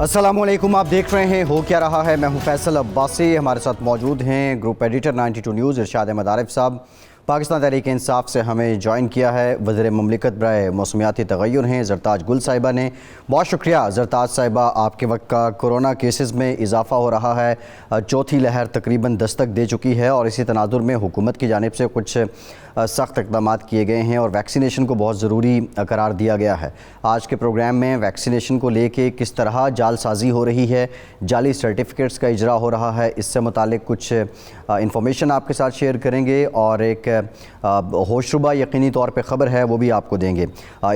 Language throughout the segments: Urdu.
السلام علیکم، آپ دیکھ رہے ہیں ہو کیا رہا ہے۔ میں ہوں فیصل عباسی، ہمارے ساتھ موجود ہیں گروپ ایڈیٹر 92 نیوز ارشاد احمد عارف صاحب۔ پاکستان تحریک انصاف سے ہمیں جوائن کیا ہے وزیر مملکت برائے موسمیاتی تغیر ہیں زرتاج گل صاحبہ نے۔ بہت شکریہ زرتاج صاحبہ، آپ کے وقت کا کورونا کیسز میں اضافہ ہو رہا ہے، چوتھی لہر تقریباً دستک دے چکی ہے اور اسی تناظر میں حکومت کی جانب سے کچھ سخت اقدامات کیے گئے ہیں اور ویکسینیشن کو بہت ضروری قرار دیا گیا ہے۔ آج کے پروگرام میں ویکسینیشن کو لے کے کس طرح جعل سازی ہو رہی ہے، جعلی سرٹیفکیٹس کا اجرا ہو رہا ہے، اس سے متعلق کچھ انفارمیشن آپ کے ساتھ شیئر کریں گے اور ایک ہوشربہ یقینی طور پہ خبر ہے وہ بھی آپ کو دیں گے۔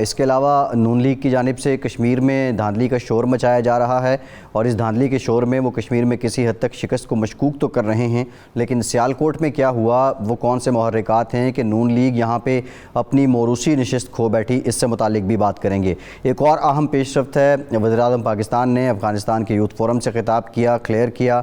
اس کے علاوہ نون لیگ کی جانب سے کشمیر میں دھاندلی کا شور مچایا جا رہا ہے اور اس دھاندلی کے شور میں وہ کشمیر میں کسی حد تک شکست کو مشکوک تو کر رہے ہیں، لیکن سیالکوٹ میں کیا ہوا، وہ کون سے محرکات ہیں کہ نون لیگ یہاں پہ اپنی موروثی نشست کھو بیٹھی، اس سے متعلق بھی بات کریں گے۔ ایک اور اہم پیش رفت ہے، وزیراعظم پاکستان نے افغانستان کے یوتھ فورم سے خطاب کیا، کلیئر کیا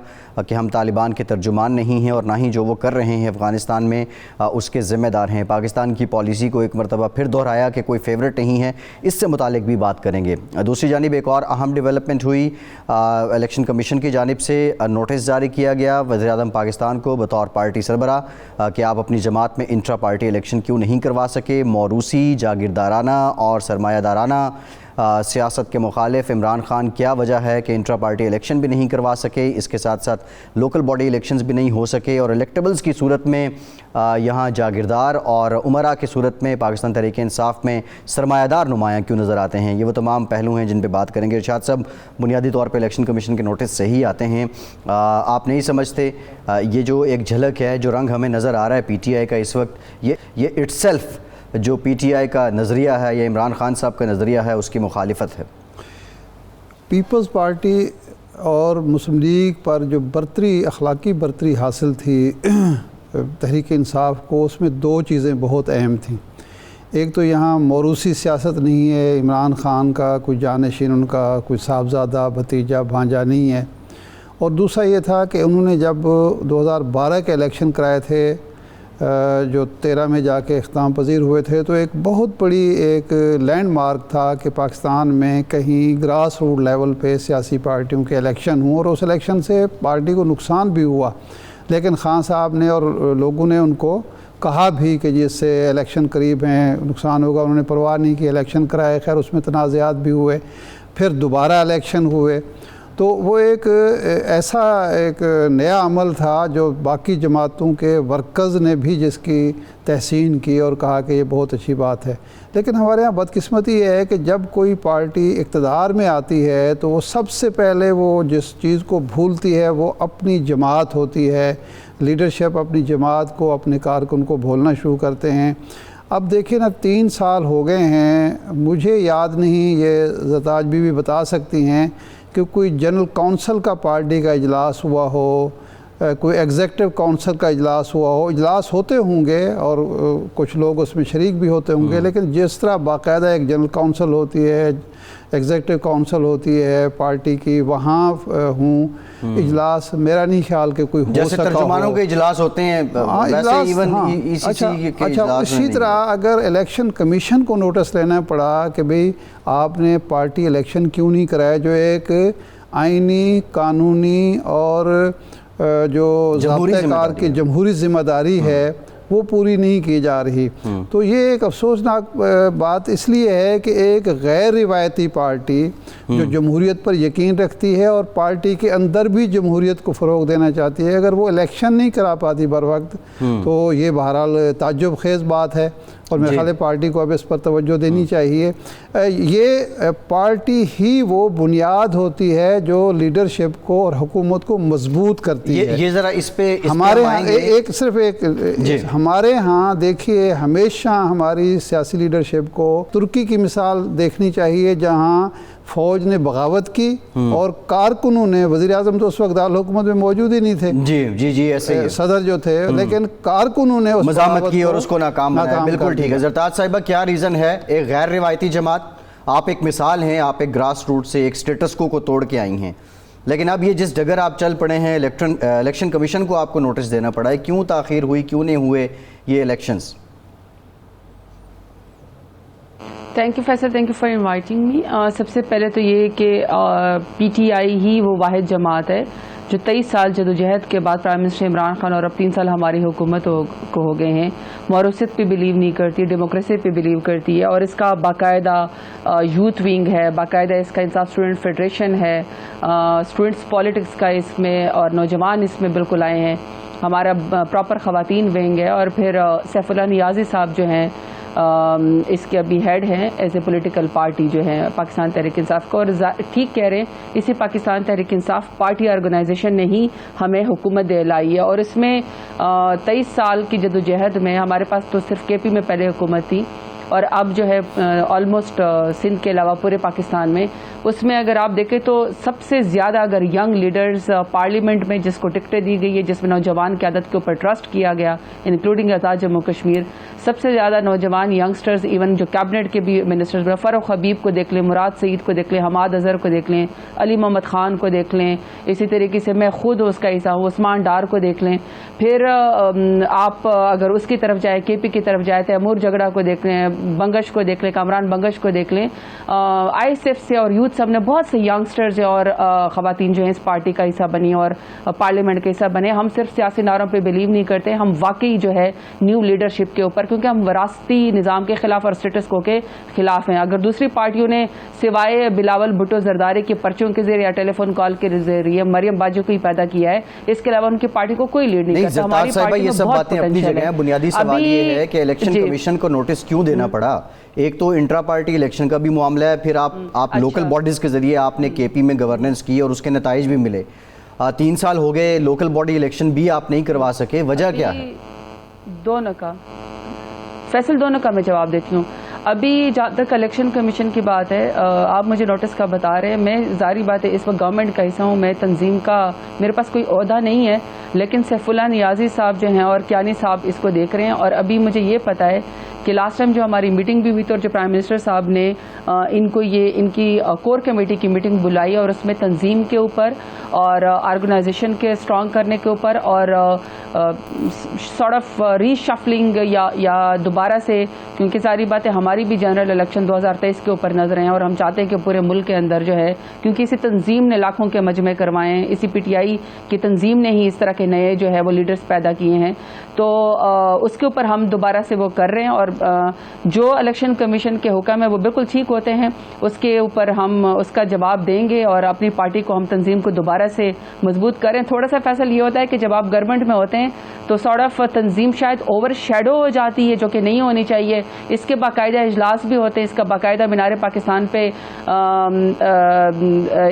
کہ ہم طالبان کے ترجمان نہیں ہیں اور نہ ہی جو وہ کر رہے ہیں افغانستان میں اس کے ذمہ دار ہیں۔ پاکستان کی پالیسی کو ایک مرتبہ پھر دہرایا کہ کوئی فیورٹ نہیں ہے، اس سے متعلق بھی بات کریں گے۔ دوسری جانب ایک اور اہم ڈیولپمنٹ ہوئی، الیکشن کمیشن کی جانب سے نوٹس جاری کیا گیا وزیراعظم پاکستان کو بطور پارٹی سربراہ کہ آپ اپنی جماعت میں انٹرا پارٹی الیکشن کیوں نہیں کروا سکے۔ موروثی، جاگیردارانہ اور سرمایہ دارانہ سیاست کے مخالف عمران خان کیا وجہ ہے کہ انٹرا پارٹی الیکشن بھی نہیں کروا سکے، اس کے ساتھ ساتھ لوکل باڈی الیکشنز بھی نہیں ہو سکے اور الیکٹیبلز کی صورت میں یہاں جاگیردار اور امراء کی صورت میں پاکستان تحریک انصاف میں سرمایہ دار نمایاں کیوں نظر آتے ہیں۔ یہ وہ تمام پہلو ہیں جن پہ بات کریں گے۔ ارشاد صاحب، بنیادی طور پہ الیکشن کمیشن کے نوٹس سے ہی آتے ہیں، آپ نہیں سمجھتے یہ جو ایک جھلک ہے، جو رنگ ہمیں نظر آ رہا ہے پی ٹی آئی کا اس وقت، یہ اٹ سیلف جو پی ٹی آئی کا نظریہ ہے یا عمران خان صاحب کا نظریہ ہے، اس کی مخالفت ہے؟ پیپلز پارٹی اور مسلم لیگ پر جو برتری، اخلاقی برتری حاصل تھی تحریک انصاف کو، اس میں دو چیزیں بہت اہم تھیں۔ ایک تو یہاں موروثی سیاست نہیں ہے، عمران خان کا کوئی جانشین، ان کا کوئی صاحبزادہ، بھتیجا، بھانجا نہیں ہے، اور دوسرا یہ تھا کہ انہوں نے جب 2012 کے الیکشن کرائے تھے جو 13 میں جا کے اختتام پذیر ہوئے تھے، تو ایک بہت بڑی ایک لینڈ مارک تھا کہ پاکستان میں کہیں گراس روٹ لیول پہ سیاسی پارٹیوں کے الیکشن ہوں، اور اس الیکشن سے پارٹی کو نقصان بھی ہوا، لیکن خان صاحب نے اور لوگوں نے ان کو کہا بھی کہ جس سے الیکشن قریب ہیں نقصان ہوگا، انہوں نے پرواہ نہیں کی، الیکشن کرائے۔ خیر اس میں تنازعات بھی ہوئے، پھر دوبارہ الیکشن ہوئے، تو وہ ایک ایسا ایک نیا عمل تھا جو باقی جماعتوں کے ورکرز نے بھی جس کی تحسین کی اور کہا کہ یہ بہت اچھی بات ہے۔ لیکن ہمارے ہاں بدقسمتی یہ ہے کہ جب کوئی پارٹی اقتدار میں آتی ہے تو وہ سب سے پہلے وہ جس چیز کو بھولتی ہے وہ اپنی جماعت ہوتی ہے، لیڈرشپ اپنی جماعت کو، اپنے کارکن کو بھولنا شروع کرتے ہیں۔ اب دیکھیں نا، 3 سال ہو گئے ہیں، مجھے یاد نہیں، یہ زرتاج بھی بتا سکتی ہیں کہ کوئی جنرل کونسل کا پارٹی کا اجلاس ہوا ہو، کوئی ایگزیکٹو کونسل کا اجلاس ہوا ہو۔ اجلاس ہوتے ہوں گے اور کچھ لوگ اس میں شریک بھی ہوتے ہوں گے، لیکن جس طرح باقاعدہ ایک جنرل کونسل ہوتی ہے، ایگزیکٹو کونسل ہوتی ہے پارٹی کی، وہاں ہوں اجلاس، میرا نہیں خیال کہ کوئی ہو سکتا ہو۔ جیسے ترجمانوں کے اجلاس ہوتے ہیں ویسے ایون اچھا اسی طرح اگر الیکشن کمیشن کو نوٹس لینا پڑا کہ بھئی آپ نے پارٹی الیکشن کیوں نہیں کرایا، جو ایک آئینی، قانونی اور جو ضابطۂ کار کی جمہوری ذمہ داری ہے وہ پوری نہیں کی جا رہی، تو یہ ایک افسوسناک بات اس لیے ہے کہ ایک غیر روایتی پارٹی جو جمہوریت پر یقین رکھتی ہے اور پارٹی کے اندر بھی جمہوریت کو فروغ دینا چاہتی ہے، اگر وہ الیکشن نہیں کرا پاتی بر وقت تو یہ بہرحال تعجب خیز بات ہے، اور میرے خیال ہے پارٹی کو اب اس پر توجہ دینی چاہیے۔ یہ پارٹی ہی وہ بنیاد ہوتی ہے جو لیڈرشپ کو اور حکومت کو مضبوط کرتی ہے۔ یہ ذرا اس پہ ہمارے ہاں ہمارے ہاں دیکھیے، ہمیشہ ہماری سیاسی لیڈرشپ کو ترکی کی مثال دیکھنی چاہیے، جہاں فوج نے بغاوت کی اور کارکنوں نے، وزیر اعظم تو اس وقت دارالحکومت میں موجود ہی نہیں تھے، جی ایسے صدر جو تھے، لیکن کارکنوں نے مزاحمت کی اور اس کو ناکام بنایا۔ بالکل ٹھیک ہے زرتاج صاحبہ، کیا ریزن ہے؟ ایک غیر روایتی جماعت، آپ ایک مثال ہیں، آپ ایک گراس روٹ سے ایک سٹیٹس کو توڑ کے آئی ہیں، لیکن اب یہ جس ڈگر آپ چل پڑے ہیں، الیکشن کمیشن کو آپ کو نوٹس دینا پڑا ہے، کیوں تاخیر ہوئی، کیوں نہیں ہوئے یہ elections? Thank you Faisal, thank you for inviting me. سب سے پہلے تو یہ کہ پی ٹی آئی ہی وہ واحد جماعت ہے جو 23 سال جدوجہد کے بعد پرائم منسٹر عمران خان اور اب 3 سال ہماری حکومت کو ہو گئے ہیں موروثیت پہ بلیو نہیں کرتی، ڈیموکریسی پہ بلیو کرتی ہے، اور اس کا باقاعدہ یوتھ ونگ ہے، باقاعدہ اس کا انصاف اسٹوڈنٹ فیڈریشن ہے، اسٹوڈنٹس پالیٹکس کا اس میں اور نوجوان اس میں بالکل آئے ہیں، ہمارا پراپر خواتین ونگ ہے، اور پھر سیف اللہ نیازی صاحب جو ہیں اس کے ابھی ہیڈ ہیں ایز اے پولیٹیکل پارٹی جو ہے پاکستان تحریک انصاف کو. اور ٹھیک کہہ رہے ہیں، اسی پاکستان تحریک انصاف پارٹی آرگنائزیشن نے ہی ہمیں حکومت دلائی ہے، اور اس میں 23 سال کی جدوجہد میں ہمارے پاس تو صرف کے پی میں پہلے حکومت تھی، اور اب جو ہے آلموسٹ سندھ کے علاوہ پورے پاکستان میں، اس میں اگر آپ دیکھیں تو سب سے زیادہ اگر ینگ لیڈرز پارلیمنٹ میں جس کو ٹکٹیں دی گئی ہے، جس میں نوجوان قیادت کے اوپر ٹرسٹ کیا گیا انکلوڈنگ آزاد جموں کشمیر، سب سے زیادہ نوجوان ینگسٹرز ایون جو کیبنٹ کے بھی منسٹرز، فاروق حبیب کو دیکھ لیں، مراد سعید کو دیکھ لیں، حماد اظہر کو دیکھ لیں، علی محمد خان کو دیکھ لیں، اسی طریقے سے میں خود اس کا حصہ ہوں، عثمان ڈار کو دیکھ لیں، پھر آپ اگر اس کی طرف جائیں، کے پی کی طرف جائیں، تیمور جگڑا کو دیکھ لیں، بنگش کو دیکھ لیں، کامران بنگش کو دیکھ لیں، آئی ایس ایف سے اور یوتھ سب نے بہت سے ینگسٹرز اور خواتین جو ہیں اس پارٹی کا حصہ بنی اور پارلیمنٹ کا حصہ بنے. ہم صرف سیاسی نعروں پہ بلیو نہیں کرتے، ہم واقعی جو ہے نیو لیڈرشپ کے اوپر، کیونکہ ہم وراثتی نظام کے خلاف اور اسٹیٹس کو کے خلاف ہیں. اگر دوسری پارٹیوں نے سوائے بلاول بھٹو زرداری کے پرچوں کے ذریعے یا ٹیلی فون کال کے ذریعے مریم باجو کو ہی پیدا کیا ہے، اس کے علاوہ ان کی پارٹی کو کوئی لیڈ نہیں کرتا. ہماری پارٹی یہ سب باتیں اپنی جگہ ہیں. بنیادی سوال یہ ہے کہ الیکشن کمیشن کو نوٹس کیوں دینا پڑا؟ ایک تو انٹرا پارٹی الیکشن کا بھی معاملہ ہے، پھر آپ لوکل باڈیز کے ذریعے آپ نے کے پی میں گورننس کی اور اس کے نتائج بھی ملے. 3 سال ہو گئے، لوکل باڈی الیکشن بھی آپ نہیں کروا سکے، وجہ کیا ہے؟ دونوں کا فیصل، دونوں کا میں جواب دیتی ہوں. ابھی جہاں تک الیکشن کمیشن کی بات ہے، آپ مجھے نوٹس کا بتا رہے ہیں، میں ظاہری بات ہے اس وقت گورنمنٹ کا حصہ ہوں، میں تنظیم کا میرے پاس کوئی عہدہ نہیں ہے، لیکن سیف اللہ نیازی صاحب جو ہیں اور کیانی صاحب اس کو دیکھ رہے ہیں. اور ابھی مجھے یہ پتہ ہے کہ لاسٹ ٹائم جو ہماری میٹنگ بھی ہوئی تھی اور جو پرائم منسٹر صاحب نے ان کی کور کمیٹی کی میٹنگ بلائی اور اس میں تنظیم کے اوپر اور آرگنائزیشن کے اسٹرانگ کرنے کے اوپر اور سارٹ آف ری شفلنگ یا دوبارہ سے، کیونکہ ساری باتیں ہماری بھی جنرل الیکشن 2023 کے اوپر نظر ہیں اور ہم چاہتے ہیں کہ پورے ملک کے اندر جو ہے، کیونکہ اسی تنظیم نے لاکھوں کے مجمع کروائے ہیں، اسی پی ٹی آئی کی تنظیم نے ہی اس طرح کے نئے جو ہے وہ لیڈرز پیدا کیے ہیں، تو اس کے اوپر ہم دوبارہ سے وہ کر رہے ہیں. اور جو الیکشن کمیشن کے حکم ہیں وہ بالکل ٹھیک ہوتے ہیں، اس کے اوپر ہم اس کا جواب دیں گے اور اپنی پارٹی کو ہم تنظیم کو دوبارہ سے مضبوط کریں. تھوڑا سا فیصل یہ ہوتا ہے کہ جب آپ گورنمنٹ میں ہوتے ہیں تو سارٹ آف تنظیم شاید اوور شیڈو ہو جاتی ہے، جو کہ نہیں ہونی چاہیے. اس کے باقاعدہ اجلاس بھی ہوتے ہیں، اس کا باقاعدہ مینار پاکستان پہ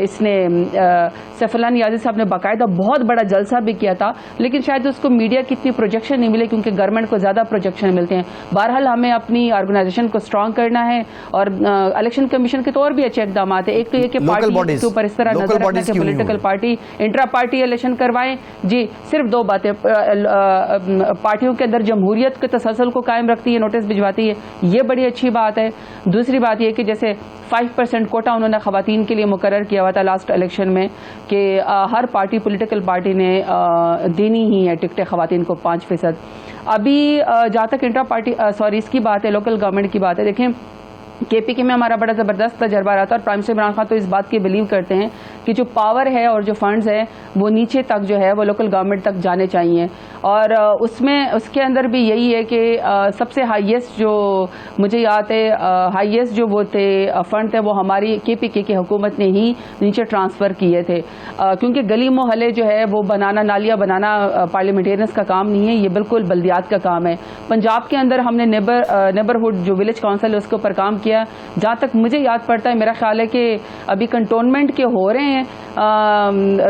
اس نے سیف اللہ نیازی صاحب نے باقاعدہ بہت بڑا جلسہ بھی کیا تھا، لیکن شاید اس کو میڈیا کی اتنی پروجیکشن نہیں ملے کیونکہ گورنمنٹ کو زیادہ پروجیکشن ملتے ہیں. بہرحال ہمیں اپنی آرگنائزیشن کو اسٹرانگ کرنا ہے اور الیکشن کمیشن کے تو اور بھی اچھے اقدامات ہیں. ایک تو یہ کہ پارٹی کے اوپر اس طرح نظر رکھنا کہ political party intra party election کروائیں. جی صرف 2 باتیں، پارٹیوں کے اندر جمہوریت کے تسلسل کو قائم رکھتی ہے، نوٹس بھجواتی ہے، یہ بڑی اچھی بات ہے. دوسری بات یہ کہ جیسے 5% کوٹا انہوں نے خواتین کے لیے مقرر کیا ہوا تھا لاسٹ الیکشن میں کہ ہر پارٹی پولیٹیکل پارٹی نے دینی ہی ہے ٹکٹیں خواتین کو 5%. ابھی جہاں تک انٹرا پارٹی اس کی بات ہے، لوکل گورنمنٹ کی بات ہے، دیکھیں کے پی کے میں ہمارا بڑا زبردست تجربہ رہا تھا اور پرائم منسٹر عمران خان تو اس بات کی بلیو کرتے ہیں کہ جو پاور ہے اور جو فنڈز ہیں وہ نیچے تک جو ہے وہ لوکل گورنمنٹ تک جانے چاہیے. اور اس کے اندر بھی یہی ہے کہ سب سے ہائیسٹ جو مجھے یاد ہے ہائیسٹ جو وہ تھے فنڈ تھے وہ ہماری کے پی کے کی حکومت نے ہی نیچے ٹرانسفر کیے تھے، کیونکہ گلی محلے جو ہے وہ بنانا، نالیاں بنانا پارلیمنٹیرینس کا کام نہیں ہے، یہ بالکل بلدیات کا کام ہے. پنجاب کے اندر ہم نے نیبرہڈ جو ولیج کونسل ہے اس کے اوپر کام کیا. جہاں تک مجھے یاد پڑتا ہے، میرا خیال ہے کہ ابھی کنٹونمنٹ کے ہو رہے ہیں،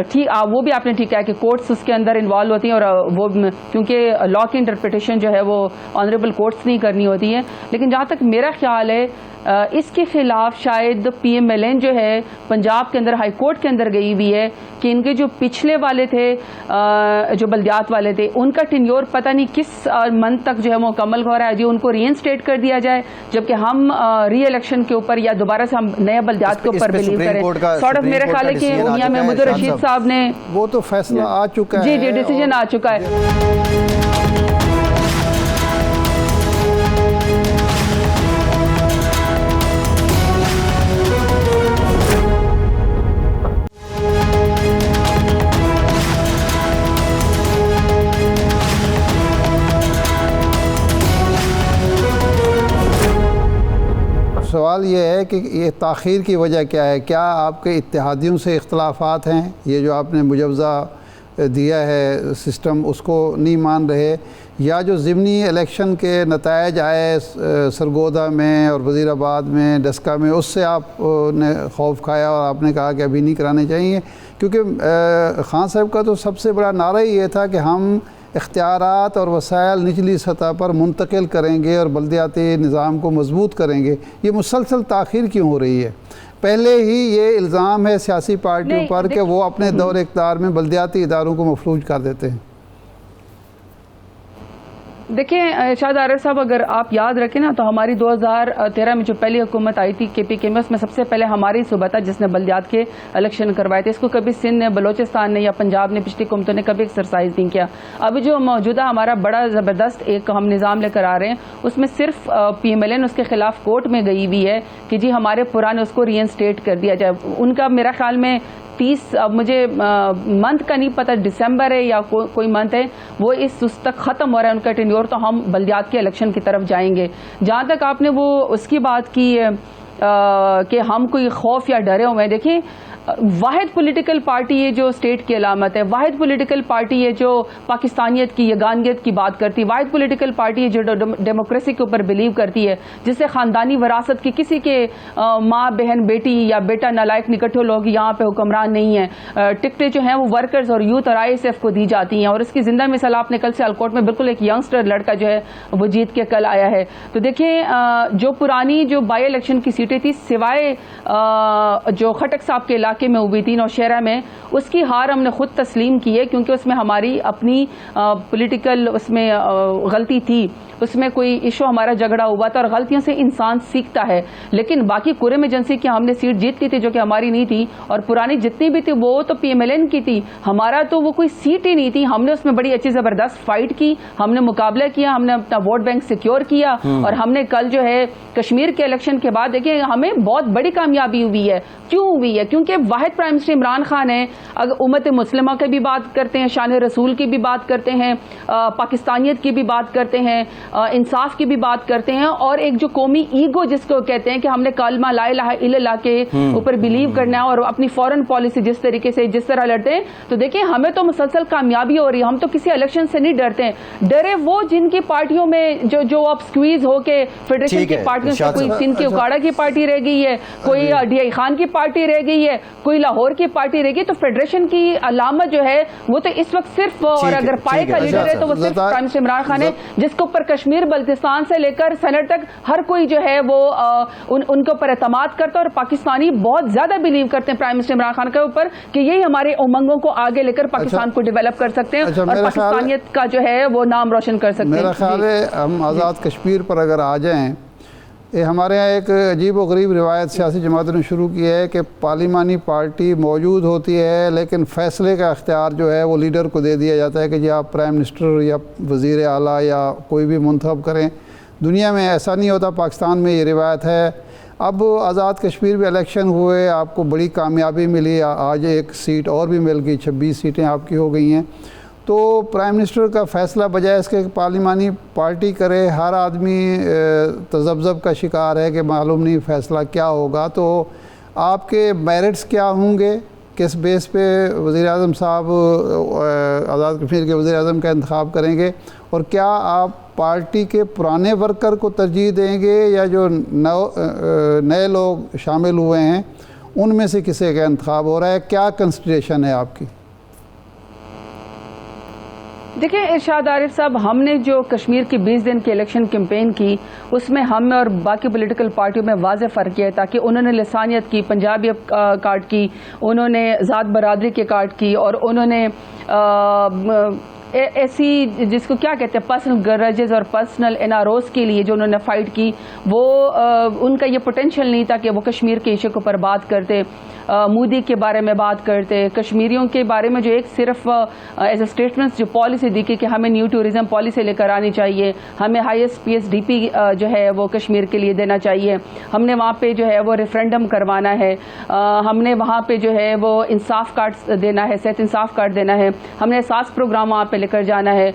ٹھیک وہ بھی آپ نے ٹھیک کہا کہ کورٹس اس کے اندر انوالو ہوتی ہیں اور وہ کیونکہ لا کی انٹرپریٹیشن جو ہے وہ آنریبل کورٹس نہیں کرنی ہوتی ہے. لیکن جہاں تک میرا خیال ہے اس کے خلاف شاید پی ایم ایل این جو ہے پنجاب کے اندر ہائی کورٹ کے اندر گئی ہوئی ہے کہ ان کے جو پچھلے والے تھے جو بلدیات والے تھے ان کا ٹینیور پتہ نہیں کس منتھ تک جو ہے مکمل ہو رہا ہے، جو ان کو ری انسٹیٹ کر دیا جائے، جبکہ ہم ری الیکشن کے اوپر یا دوبارہ سے ہم نئے بلدیات کے اوپر بلیو کریں. سارٹ آف میرے خیال ہے کہ میاں محمود رشید صاحب نے وہ تو فیصلہ آ چکا ہے، جی ڈیسیجن آ چکا ہے. سوال یہ ہے کہ یہ تاخیر کی وجہ کیا ہے؟ کیا آپ کے اتحادیوں سے اختلافات ہیں؟ یہ جو آپ نے مجوزہ دیا ہے سسٹم اس کو نہیں مان رہے، یا جو ضمنی الیکشن کے نتائج آئے سرگودا میں اور وزیر آباد میں ڈسکا میں، اس سے آپ نے خوف کھایا اور آپ نے کہا کہ ابھی نہیں کرانے چاہیے؟ کیونکہ خان صاحب کا تو سب سے بڑا نعرہ یہ تھا کہ ہم اختیارات اور وسائل نچلی سطح پر منتقل کریں گے اور بلدیاتی نظام کو مضبوط کریں گے۔ یہ مسلسل تاخیر کیوں ہو رہی ہے؟ پہلے ہی یہ الزام ہے سیاسی پارٹیوں پر کہ وہ اپنے دور اقتدار میں بلدیاتی اداروں کو مفلوج کر دیتے ہیں۔ دیکھیں ارشاد عارف صاحب، اگر آپ یاد رکھیں نا تو ہماری 2013 میں جو پہلی حکومت آئی تھی KPK میں، اس میں سب سے پہلے ہماری صوبہ تھا جس نے بلدیات کے الیکشن کروائے تھے۔ اس کو کبھی سندھ نے، بلوچستان نے یا پنجاب نے، پچھلی حکومتوں نے کبھی ایکسرسائز نہیں کیا۔ ابھی جو موجودہ ہمارا بڑا زبردست ایک ہم نظام لے کر آ رہے ہیں، اس میں صرف PMLN اس کے خلاف کورٹ میں گئی ہوئی ہے کہ جی ہمارے پرانے اس کو ری انسٹیٹ کر دیا جائے۔ ان کا میرا خیال میں 30 اب مجھے منتھ کا نہیں پتہ، دسمبر ہے یا کوئی منتھ ہے، وہ اس تک ختم ہو رہا ہے ان کا ٹینیور، تو ہم بلدیات کے الیکشن کی طرف جائیں گے۔ جہاں تک آپ نے وہ اس کی بات کی کہ ہم کوئی خوف یا ڈرے ہوئے ہیں، دیکھیں واحد پولیٹیکل پارٹی ہے جو اسٹیٹ کی علامت ہے، واحد پولیٹیکل پارٹی ہے جو پاکستانیت کی یگانگیت کی بات کرتی ہے، واحد پولیٹیکل پارٹی ہے جو ڈیموکریسی کے اوپر بلیو کرتی ہے، جس سے خاندانی وراثت کی کسی کے ماں بہن بیٹی یا بیٹا نالائق نکٹھے لوگ یہاں پہ حکمران نہیں ہیں۔ ٹکٹیں جو ہیں وہ ورکرز اور یوتھ اور ISF کو دی جاتی ہیں، اور اس کی زندہ مثال آپ نے کل سے الکوٹ میں بالکل ایک ینگسٹر لڑکا جو ہے وہ جیت کے کل آیا ہے۔ تو دیکھیں جو پرانی جو بائی الیکشن کی سیٹیں تھی، سوائے جو خٹک صاحب کے علاقے میں ہوئی تھی نوشہرہ میں، اس کی ہار ہم نے خود تسلیم کی ہے، کیونکہ اس میں ہماری اپنی پولیٹیکل اس میں غلطی تھی، اس میں کوئی ایشو ہمارا جھگڑا ہوا تھا، اور غلطیوں سے انسان سیکھتا ہے۔ لیکن باقی قرم ایجنسی کی ہم نے سیٹ جیت لی تھی جو کہ ہماری نہیں تھی، اور پرانی جتنی بھی تھی وہ تو PMLN کی تھی، ہمارا تو وہ کوئی سیٹ ہی نہیں تھی۔ ہم نے اس میں بڑی اچھی زبردست فائٹ کی، ہم نے مقابلہ کیا، ہم نے اپنا ووٹ بینک سیکیور کیا، اور ہم نے کل جو ہے کشمیر کے الیکشن کے بعد دیکھیں ہمیں بہت بڑی کامیابی ہوئی ہے۔ کیوں ہوئی ہے؟ کیونکہ واحد پرائم منسٹر عمران خان ہے، اگر امت مسلمہ کی بھی بات کرتے ہیں، شان رسول کی بھی بات کرتے ہیں، پاکستانیت کی بھی بات کرتے ہیں، انصاف کی بھی بات کرتے ہیں، اور ایک جو قومی ایگو جس کو کہتے ہیں کہ ہم نے کلمہ لا الہ الا اللہ کے اوپر بلیو کرنا ہے، اور اپنی فورن پالیسی جس طریقے سے جس طرح لڑتے ہیں، تو دیکھیں ہمیں تو مسلسل کامیابی ہو رہی ہے۔ ہم تو کسی الیکشن سے نہیں ڈرتے ہیں، ڈرے وہ جن کی پارٹیوں میں جو اب سکویز ہو کے فیڈریشن کی پارٹیوں سے، کوئی سندھ کی اکاڑا کی پارٹی رہ گئی ہے، کوئی DI خان کی پارٹی رہ گئی ہے، کوئی لاہور کی پارٹی رہ گئی، تو فیڈریشن کی علامت جو ہے وہ تو اس وقت صرف، اور اگر پائے کا لیڈر ہے تو وہ صرف پرائم منسٹر عمران خان ہے، جس کے اوپر کشمیر بلتستان سے لے کر سینٹ تک ہر کوئی جو ہے وہ ان کے اوپر اعتماد کرتا ہے، اور پاکستانی بہت زیادہ بلیو کرتے ہیں پرائم منسٹر عمران خان کے اوپر کہ یہی ہمارے امنگوں کو آگے لے کر پاکستان کو ڈیولپ کر سکتے ہیں، اور پاکستانیت کا جو ہے وہ نام روشن کر سکتے ہیں۔ میرا خیال ہے ہم آزاد کشمیر پر اگر آ جائیں، یہ ہمارے یہاں ایک عجیب و غریب روایت سیاسی جماعتوں نے شروع کی ہے کہ پارلیمانی پارٹی موجود ہوتی ہے لیکن فیصلے کا اختیار جو ہے وہ لیڈر کو دے دیا جاتا ہے کہ جی آپ پرائم منسٹر یا وزیر اعلیٰ یا کوئی بھی منتخب کریں۔ دنیا میں ایسا نہیں ہوتا، پاکستان میں یہ روایت ہے۔ اب آزاد کشمیر میں الیکشن ہوئے، آپ کو بڑی کامیابی ملی، آج ایک سیٹ اور بھی مل گئی، 26 سیٹیں آپ کی ہو گئی ہیں۔ تو پرائم منسٹر کا فیصلہ بجائے اس کے پارلیمانی پارٹی کرے، ہر آدمی تذبذب کا شکار ہے کہ معلوم نہیں فیصلہ کیا ہوگا۔ تو آپ کے میرٹس کیا ہوں گے؟ کس بیس پہ وزیر اعظم صاحب آزاد کشمیر کے وزیر اعظم کا انتخاب کریں گے؟ اور کیا آپ پارٹی کے پرانے ورکر کو ترجیح دیں گے یا جو نئے لوگ شامل ہوئے ہیں ان میں سے کسی کا انتخاب ہو رہا ہے؟ کیا کنسیڈریشن ہے آپ کی؟ دیکھیں ارشاد عارف صاحب، ہم نے جو کشمیر کی 20 دن کی الیکشن کیمپین کی، اس میں ہم اور باقی پولیٹیکل پارٹیوں میں واضح فرق کیا تھا کہ انہوں نے لسانیت کی، پنجابی کارڈ کی، انہوں نے ذات برادری کے کارڈ کی، اور انہوں نے ایسی جس کو کیا کہتے ہیں پرسنل گرجز اور پرسنل اناروز کے لیے جو انہوں نے فائٹ کی، وہ ان کا یہ پوٹینشیل نہیں تھا کہ وہ کشمیر کے ایشو کے اوپر بات کرتے، مودی کے بارے میں بات کرتے، کشمیریوں کے بارے میں جو ایک صرف ایز اے اسٹیٹمنٹ جو پالیسی دی کہ ہمیں نیو ٹورزم پالیسی لے کر آنی چاہیے، ہمیں ہائیسٹ PSDP جو ہے وہ کشمیر کے لیے دینا چاہیے، ہم نے وہاں پہ جو ہے وہ ریفرینڈم کروانا ہے، ہم نے وہاں پہ جو ہے وہ انصاف کارڈ دینا ہے، صحت انصاف کارڈ دینا ہے، ہم نے احساس پروگرام وہاں پہ لے کر جانا ہے.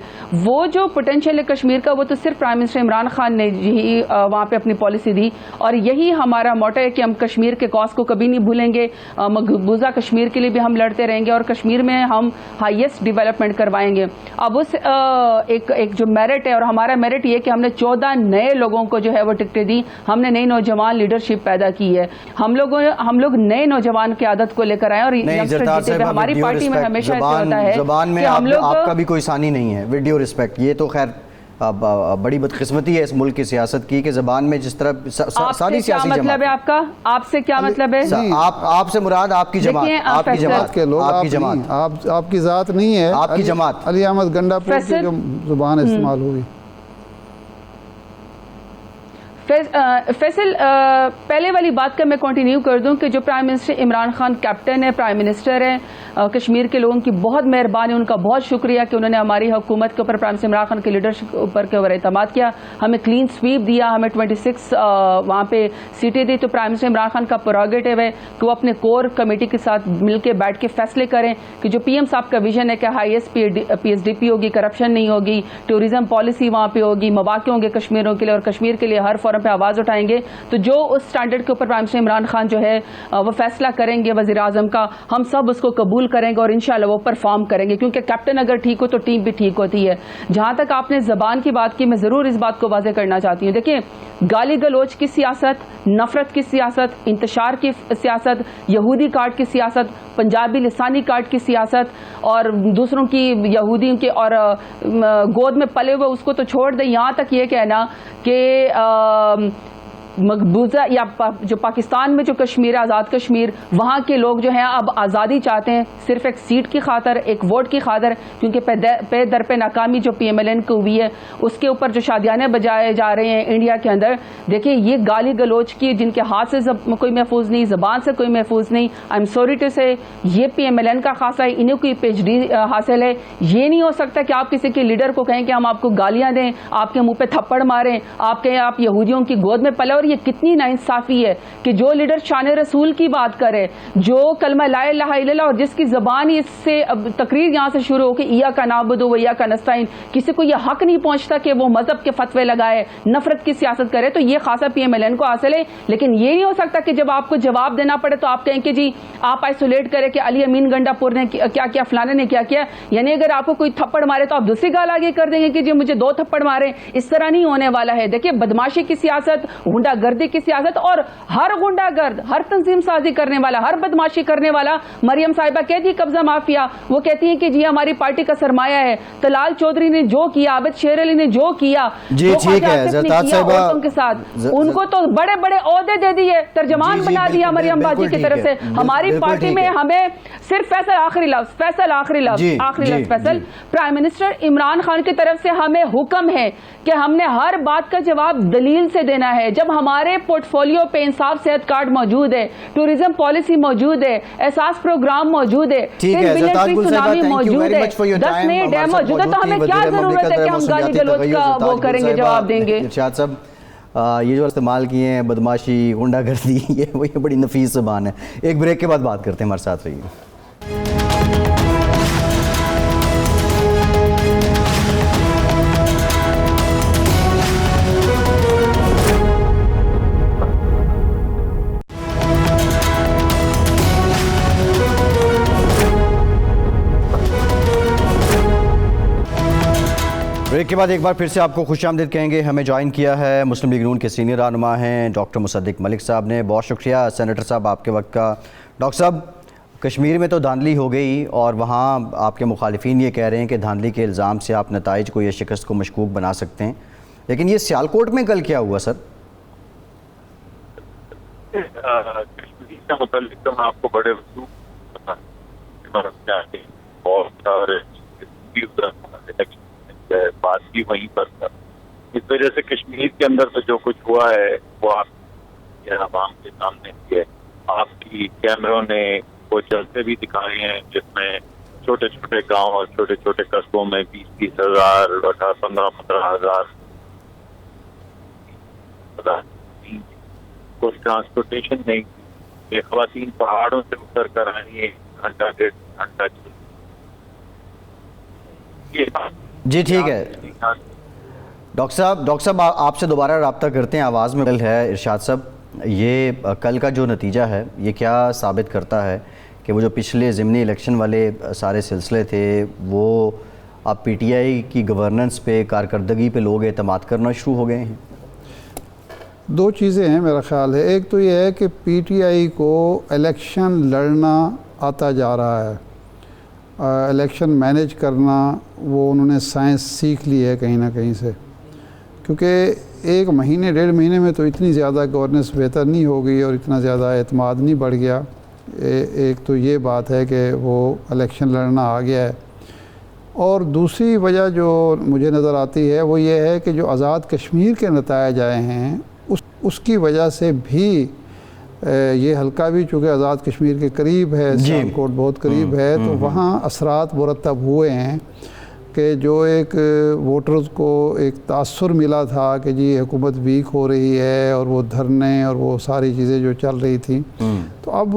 وہ جو پوٹینشیل ہے کشمیر کا وہ تو صرف پرائم منسٹر عمران خان نے ہی وہاں پہ اپنی پالیسی دی, اور یہی ہمارا موٹو ہے کہ ہم کشمیر کے کاز کو کبھی نہیں بھولیں گے. مقبوضہ کشمیر کے لیے بھی ہم لڑتے رہیں گے اور کشمیر میں ہم ہائیسٹ ڈیولپمنٹ کروائیں گے. اب اس ایک جو میرٹ ہے, اور ہمارا میرٹ یہ کہ ہم نے 14 نئے لوگوں کو جو ہے وہ ٹکٹیں دی, ہم نے نئی نوجوان لیڈرشپ پیدا کی ہے. ہم لوگ نئے نوجوان کی عادت کو لے کر آئے, اور ہماری پارٹی میں ہمیشہ ایسا ہوتا ہے زبان میں آپ کا بھی کوئی ثانی نہیں ہے. ود ڈیو رسپیکٹ, یہ تو خیر بڑی بدقسمتی ہے اس ملک کی سیاست کی کہ زبان میں جس طرح ساری سیاسی جماعت. مطلب ہے آپ کا, آپ سے کیا مطلب ہے؟ آپ سے مراد آپ کی جماعت, آپ کی جماعت کے لوگ, آپ کی جماعت, آپ کی ذات نہیں ہے, آپ کی جماعت. علی احمد گنڈا پور کی جو زبان استعمال ہوئی. فیصل, پہلے والی بات کا میں کنٹینیو کر دوں کہ جو prime minister Imran Khan captain ہے, پرائم منسٹر ہیں کشمیر کے لوگوں کی, بہت مہربانی, ان کا بہت شکریہ کہ انہوں نے ہماری حکومت کے اوپر, پرائم منسٹر عمران خان کی لیڈرشپ کے اوپر اعتماد کیا, ہمیں کلین سویپ دیا, ہمیں 26 وہاں پہ سیٹیں دی. تو پرائم منسٹر عمران خان کا پروگیٹو ہے کہ وہ اپنے کور کمیٹی کے ساتھ مل کے بیٹھ کے فیصلے کریں کہ جو پی ایم صاحب کا ویژن ہے کہ highest P S D P ہوگی, کرپشن نہیں ہوگی, ٹورزم پالیسی وہاں پہ ہوگی, مواقع ہوں گے کشمیروں کے لیے, اور کشمیر کے لیے ہر فورم پہ آواز اٹھائیں گے. تو جو اس سٹینڈرڈ کے اوپر پرائم منسٹر عمران خان جو ہے وہ فیصلہ کریں گے وزیر اعظم کا, ہم سب اس کو قبول کریں گے اور انشاءاللہ وہ پرفارم کریں گے, کیونکہ کیپٹن اگر ٹھیک ہو تو ٹیم بھی ٹھیک ہوتی ہے. جہاں تک آپ نے زبان کی بات کی, میں ضرور اس بات کو واضح کرنا چاہتی ہوں. دیکھیں, گالی گلوچ کی سیاست, نفرت کی سیاست, انتشار کی سیاست, یہودی کارڈ کی سیاست, پنجابی لسانی کارڈ کی سیاست, اور دوسروں کی یہودیوں کے اور گود میں پلے ہوئے اس کو تو چھوڑ دیں. یہاں تک یہ کہنا کہ مقبوضہ یا جو پاکستان میں جو کشمیر ہے, آزاد کشمیر, وہاں کے لوگ جو ہیں اب آزادی چاہتے ہیں صرف ایک سیٹ کی خاطر, ایک ووٹ کی خاطر, کیونکہ پے در پہ ناکامی جو پی ایم ایل این کو ہوئی ہے اس کے اوپر جو شادیانے بجائے جا رہے ہیں انڈیا کے اندر. دیکھیں, یہ گالی گلوچ کی, جن کے ہاتھ سے کوئی محفوظ نہیں, زبان سے کوئی محفوظ نہیں, آئی ایم سوری ٹو سے, یہ پی ایم ایل این کا خاصہ ہے, انہیں کوئی پی ایچ ڈی حاصل ہے. یہ نہیں ہو سکتا کہ آپ کسی کے لیڈر کو کہیں کہ ہم آپ کو گالیاں دیں, آپ کے منہ پہ تھپڑ ماریں, آپ کہیں آپ یہودیوں کی گود میں پلے. اور یہ کتنی ناانصافی ہے کہ جو لیڈر شان رسول کی بات کرے, جو کلمہ لا الہ الا اللہ, اور جس کی زبان اس سے تقریر یہاں سے شروع ہو کہ ایاک نعبد و ایاک نستعین, کسی کو یہ حق نہیں پہنچتا کہ وہ مذہب کے فتوے لگائے, نفرت کی سیاست کرے. تو یہ خاصا پی ایم ایل این کو حاصل ہے. لیکن یہ نہیں ہو سکتا کہ جب آپ کو جواب دینا پڑے تو آپ کہیں کہ جی آپ آئسولیٹ کریں کہ علی امین گنڈا پور نے کیا کیا, فلانے نے کیا کیا. یعنی اگر آپ کو کوئی تھپڑ مارے تو آپ دوسری گال آگے کر دیں گے کہ جی مجھے 2 تھپڑ مارے. اس طرح نہیں ہونے والا ہے. دیکھیے, بدماشی کی سیاست, غنڈہ گردی کی سیاست, اور ہر غنڈہ گرد, ہر تنظیم سازی کرنے والا, ہر بدماشی کرنے والا, مریم صاحبہ کہتی ہے قبضہ مافیا, وہ کہتی ہیں کہ جی ہماری پارٹی کا سرمایہ ہے. طلال چودھری نے جو کیا, عابد شیر علی نے جو کیا, جی ٹھیک ہے زرتاج صاحبہ, عورتوں کے ساتھ ان کو تو بڑے بڑے عہدے دے دیے, ترجمان بنا دیا مریم باجی کی طرف سے. ہماری پارٹی میں ہمیں صرف فیصل آخری لفظ فیصل پرائم منسٹر عمران خان کی طرف سے ہمیں حکم ہے کہ ہم نے ہر بات کا جواب دلیل سے دینا ہے. جب ہمارے پورٹ فولیو پہ انصاف صحت کارڈ موجود ہے, ٹوریزم پالیسی موجود ہے, احساس پروگرام موجود ہے, 10 بلین ٹری سونامی موجود ہے, 10 نئے ڈیم موجود ہے, تو ہمیں کیا ضرورت ہے کہ ہم گالی گلوچ کا وہ کریں گے, جواب دیں گے. ارشاد صاحب, یہ جو استعمال کیے ہیں بدماشی, غنڈہ گردی, یہ بڑی نفیس زبان ہے. ایک بریک کے بعد بات کرتے ہیں, ہمارے ساتھ رہیے. بریک کے بعد ایک بار پھر سے آپ کو خوش آمدید کہیں گے. ہمیں جوائن کیا ہے مسلم لیگ نون کے سینئر رہنما ہیں ڈاکٹر مصدق ملک صاحب نے. بہت شکریہ سینیٹر صاحب آپ کے وقت کا. ڈاکٹر صاحب, کشمیر میں تو دھاندلی ہو گئی اور وہاں آپ کے مخالفین یہ کہہ رہے ہیں کہ دھاندلی کے الزام سے آپ نتائج کو یا شکست کو مشکوک بنا سکتے ہیں, لیکن یہ سیالکوٹ میں کل کیا ہوا سر؟ کشمیر کا متعلق تو میں آپ کو بڑے بات کی وہیں پر تھا. اس وجہ سے کشمیر کے اندر تو جو کچھ ہوا ہے وہ آپ عوام کے سامنے ہے. آپ کی کیمروں نے وہ جلسے بھی دکھائے ہیں جس میں چھوٹے چھوٹے گاؤں اور چھوٹے چھوٹے قصبوں میں 20-20 ہزار 15-15 ہزار کوئی ٹرانسپورٹیشن نہیں تھی. خواتین پہاڑوں سے اتر کر آئی 1 گھنٹہ 1.5 گھنٹہ جی ٹھیک ہے ڈاکٹر صاحب آپ سے دوبارہ رابطہ کرتے ہیں. آواز میں ہے ارشاد صاحب, یہ کل کا جو نتیجہ ہے یہ کیا ثابت کرتا ہے کہ وہ جو پچھلے ضمنی الیکشن والے سارے سلسلے تھے وہ اب پی ٹی آئی کی گورننس پہ, کارکردگی پہ لوگ اعتماد کرنا شروع ہو گئے ہیں؟ دو چیزیں ہیں میرا خیال ہے. ایک تو یہ ہے کہ پی ٹی آئی کو الیکشن لڑنا آتا جا رہا ہے, الیکشن مینیج کرنا وہ انہوں نے سائنس سیکھ لی ہے کہیں نہ کہیں سے, کیونکہ ایک مہینے ڈیڑھ مہینے میں تو اتنی زیادہ گورننس بہتر نہیں ہو گئی اور اتنا زیادہ اعتماد نہیں بڑھ گیا. ایک تو یہ بات ہے کہ وہ الیکشن لڑنا آ گیا ہے, اور دوسری وجہ جو مجھے نظر آتی ہے وہ یہ ہے کہ جو آزاد کشمیر کے نتائج آئے ہیں اس کی وجہ سے بھی یہ حلقہ بھی چونکہ آزاد کشمیر کے قریب ہے, سیال کوٹ بہت قریب ہے, تو وہاں اثرات مرتب ہوئے ہیں کہ جو ایک ووٹرز کو ایک تاثر ملا تھا کہ جی حکومت ویک ہو رہی ہے اور وہ دھرنے اور وہ ساری چیزیں جو چل رہی تھیں, تو اب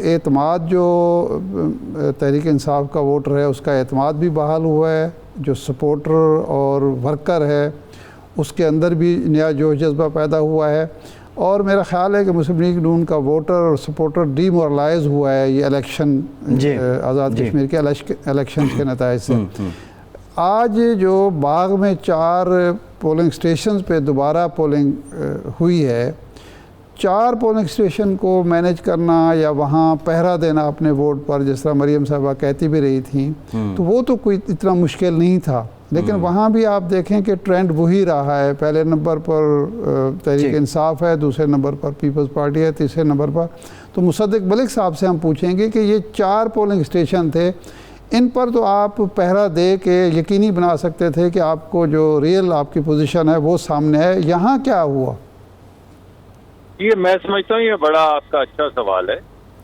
اعتماد جو تحریک انصاف کا ووٹر ہے اس کا اعتماد بھی بحال ہوا ہے, جو سپورٹر اور ورکر ہے اس کے اندر بھی نیا جوش جذبہ پیدا ہوا ہے, اور میرا خیال ہے کہ مسلم لیگ نون کا ووٹر اور سپورٹر ڈی مورلائز ہوا ہے یہ الیکشن آزاد کشمیر کے الیکشن کے نتائج سے. آج جو باغ میں 4 پولنگ سٹیشنز پہ دوبارہ پولنگ ہوئی ہے, 4 پولنگ سٹیشن کو مینیج کرنا یا وہاں پہرا دینا اپنے ووٹ پر, جس طرح مریم صاحبہ کہتی بھی رہی تھیں, تو وہ تو کوئی اتنا مشکل نہیں تھا, لیکن وہاں بھی آپ دیکھیں کہ ٹرینڈ وہی رہا ہے. پہلے نمبر پر تحریک انصاف ہے, دوسرے نمبر پر پیپلز پارٹی ہے, تیسرے نمبر پر. تو مصدق ملک صاحب سے ہم پوچھیں گے کہ یہ 4 پولنگ سٹیشن تھے, ان پر تو آپ پہرا دے کے یقینی بنا سکتے تھے کہ آپ کو جو ریئل آپ کی پوزیشن ہے وہ سامنے ہے, یہاں کیا ہوا؟ یہ میں سمجھتا ہوں یہ بڑا آپ کا اچھا سوال ہے.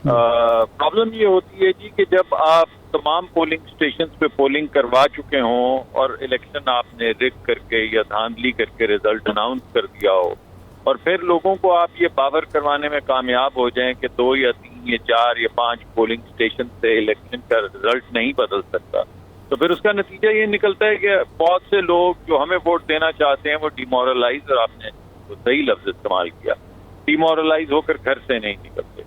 پرابلم یہ ہوتی ہے جی کہ جب آپ تمام پولنگ سٹیشنز پہ پولنگ کروا چکے ہوں اور الیکشن آپ نے رگ کر کے یا دھاندلی کر کے رزلٹ اناؤنس کر دیا ہو, اور پھر لوگوں کو آپ یہ باور کروانے میں کامیاب ہو جائیں کہ 2 یا 3 یا 4 یا 5 پولنگ سٹیشن سے الیکشن کا رزلٹ نہیں بدل سکتا, تو پھر اس کا نتیجہ یہ نکلتا ہے کہ بہت سے لوگ جو ہمیں ووٹ دینا چاہتے ہیں وہ ڈیمورلائز, اور آپ نے وہ صحیح لفظ استعمال کیا, ڈیمورلائز ہو کر گھر سے نہیں نکلتے.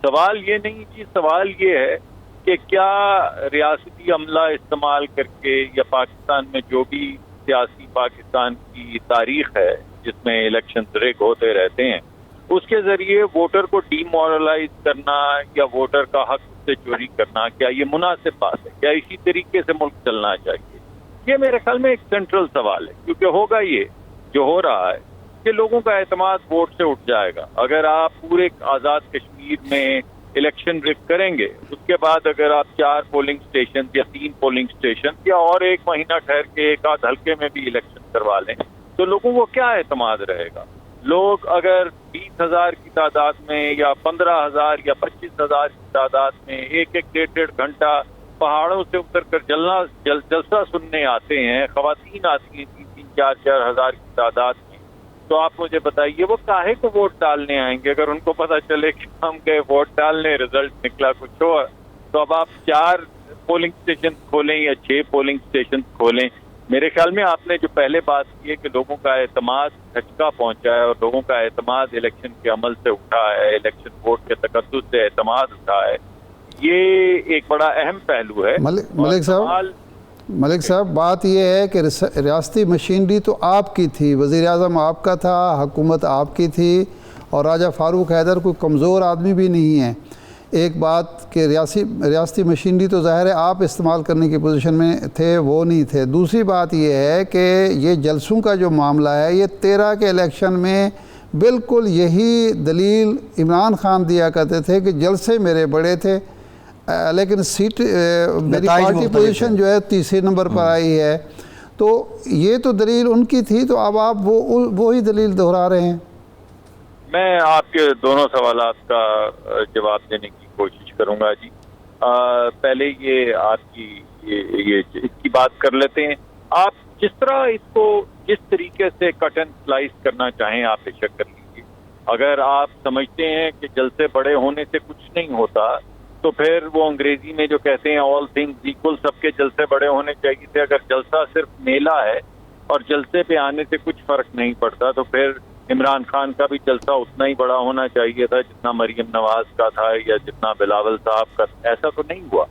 سوال یہ نہیں جی, سوال یہ ہے کہ کیا ریاستی عملہ استعمال کر کے یا پاکستان میں جو بھی سیاسی پاکستان کی تاریخ ہے جس میں الیکشن ریگ ہوتے رہتے ہیں, اس کے ذریعے ووٹر کو ڈی مورلائز کرنا یا ووٹر کا حق سے چوری کرنا, کیا یہ مناسب بات ہے؟ کیا اسی طریقے سے ملک چلنا چاہیے؟ یہ میرے خیال میں ایک سینٹرل سوال ہے, کیونکہ ہوگا یہ جو ہو رہا ہے کہ لوگوں کا اعتماد ووٹ سے اٹھ جائے گا. اگر آپ پورے آزاد کشمیر میں الیکشن ریگ کریں گے, اس کے بعد اگر آپ 4 پولنگ سٹیشن یا 3 پولنگ سٹیشن یا اور 1 مہینہ ٹھہر کے 1 آدھ حلقے میں بھی الیکشن کروا لیں, تو لوگوں کو کیا اعتماد رہے گا؟ لوگ اگر 20,000 کی تعداد میں یا 15,000 یا 25,000 کی تعداد میں 1-1 ڈیڑھ گھنٹہ پہاڑوں سے اتر کر جلسہ سننے آتے ہیں, خواتین آتی ہیں 3-4 ہزار کی تعداد میں, تو آپ مجھے بتائیے وہ کاہے کو ووٹ ڈالنے آئیں گے؟ اگر ان کو پتہ چلے کہ ہم گئے ووٹ ڈالنے, رزلٹ نکلا کچھ اور, تو اب آپ 4 پولنگ سٹیشن کھولیں یا 6 پولنگ سٹیشن کھولیں. میرے خیال میں آپ نے جو پہلے بات کی ہے کہ لوگوں کا اعتماد دھچکا پہنچا ہے اور لوگوں کا اعتماد الیکشن کے عمل سے اٹھا ہے, الیکشن ووٹ کے تقدس سے اعتماد اٹھا ہے, یہ ایک بڑا اہم پہلو ہے. ملک صاحب بات یہ ہے کہ ریاستی مشینری تو آپ کی تھی, وزیر اعظم آپ کا تھا, حکومت آپ کی تھی, اور راجہ فاروق حیدر کوئی کمزور آدمی بھی نہیں ہے. ایک بات کہ ریاستی مشینری تو ظاہر ہے آپ استعمال کرنے کی پوزیشن میں تھے, وہ نہیں تھے. دوسری بات یہ ہے کہ یہ جلسوں کا جو معاملہ ہے یہ 13 کے الیکشن میں بالکل یہی دلیل عمران خان دیا کرتے تھے کہ جلسے میرے بڑے تھے, لیکن سیٹ میری پارٹی پوزیشن جو ہے 3 نمبر پر آئی ہے. تو یہ تو دلیل ان کی تھی, تو اب آپ وہی دلیل دہرا رہے ہیں. میں آپ کے دونوں سوالات کا جواب دینے کی کوشش کروں گا جی. پہلے یہ آپ کی اس کی بات کر لیتے ہیں. آپ جس طرح اس کو جس طریقے سے کٹ اینڈ سلائس کرنا چاہیں آپ بے شک کر لیجیے. اگر آپ سمجھتے ہیں کہ جلسے بڑے ہونے سے کچھ نہیں ہوتا, تو پھر وہ انگریزی میں جو کہتے ہیں آل تھنگز ایکول، سب کے جلسے بڑے ہونے چاہیے تھے. اگر جلسہ صرف میلہ ہے اور جلسے پہ آنے سے کچھ فرق نہیں پڑتا تو پھر عمران خان کا بھی جلسہ اتنا ہی بڑا ہونا چاہیے تھا جتنا مریم نواز کا تھا یا جتنا بلاول صاحب کا. ایسا تو نہیں ہوا.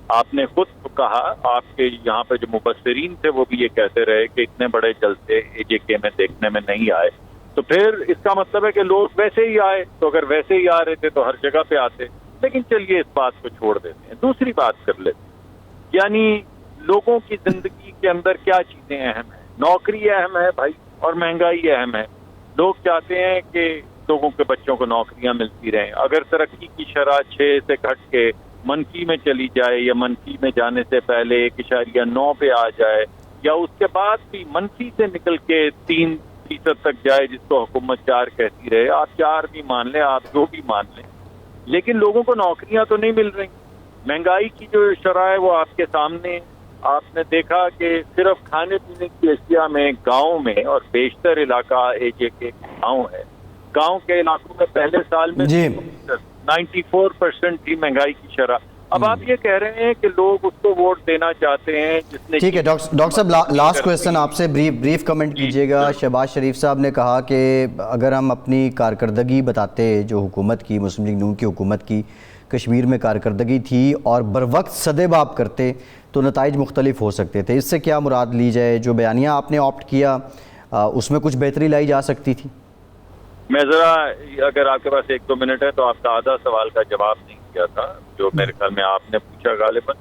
آپ نے خود کہا، آپ کے یہاں پہ جو مبصرین تھے وہ بھی یہ کہتے رہے کہ اتنے بڑے جلسے اے جے کے میں دیکھنے میں نہیں آئے. تو پھر اس کا مطلب ہے کہ لوگ ویسے ہی آئے. تو اگر ویسے ہی آ رہے تھے تو ہر جگہ پہ آتے. لیکن چلیے اس بات کو چھوڑ دیتے ہیں، دوسری بات کر لیتے ہیں. یعنی لوگوں کی زندگی کے اندر کیا چیزیں اہم ہیں؟ نوکری اہم ہے بھائی، اور مہنگائی اہم ہے. لوگ چاہتے ہیں کہ لوگوں کے بچوں کو نوکریاں ملتی رہیں. اگر ترقی کی شرح 6 سے گھٹ کے منفی میں چلی جائے یا منفی میں جانے سے پہلے 1.9 پہ آ جائے یا اس کے بعد بھی منفی سے نکل کے 3% تک جائے جس کو حکومت 4 کہتی رہے، آپ 4 بھی مان لیں، آپ جو بھی مان لیں، لیکن لوگوں کو نوکریاں تو نہیں مل رہی. مہنگائی کی جو شرح ہے وہ آپ کے سامنے. آپ نے دیکھا کہ صرف کھانے پینے کی اشیاء میں گاؤں میں، اور بیشتر علاقہ اے جے کے گاؤں ہے، گاؤں کے علاقوں میں پہلے سال میں 94% تھی مہنگائی کی شرح. اب آپ یہ کہہ رہے ہیں کہ لوگ اس کو ووٹ دینا چاہتے ہیں جس نے. ٹھیک ہے ڈاکٹر صاحب، لاسٹ کویسچن آپ سے بریف کمنٹ کیجیے گا. شہباز شریف صاحب نے کہا کہ اگر ہم اپنی کارکردگی بتاتے جو حکومت کی، مسلم لیگ نون کی حکومت کی کشمیر میں کارکردگی تھی اور بروقت صدے باب کرتے تو نتائج مختلف ہو سکتے تھے. اس سے کیا مراد لی جائے؟ جو بیانیہ آپ نے آپٹ کیا اس میں کچھ بہتری لائی جا سکتی تھی؟ میں ذرا، اگر آپ کے پاس 1-2 منٹ ہے تو آپ کا آدھا سوال کا جواب نہیں کیا تھا جو میرے خیال میں آپ نے پوچھا غالباً.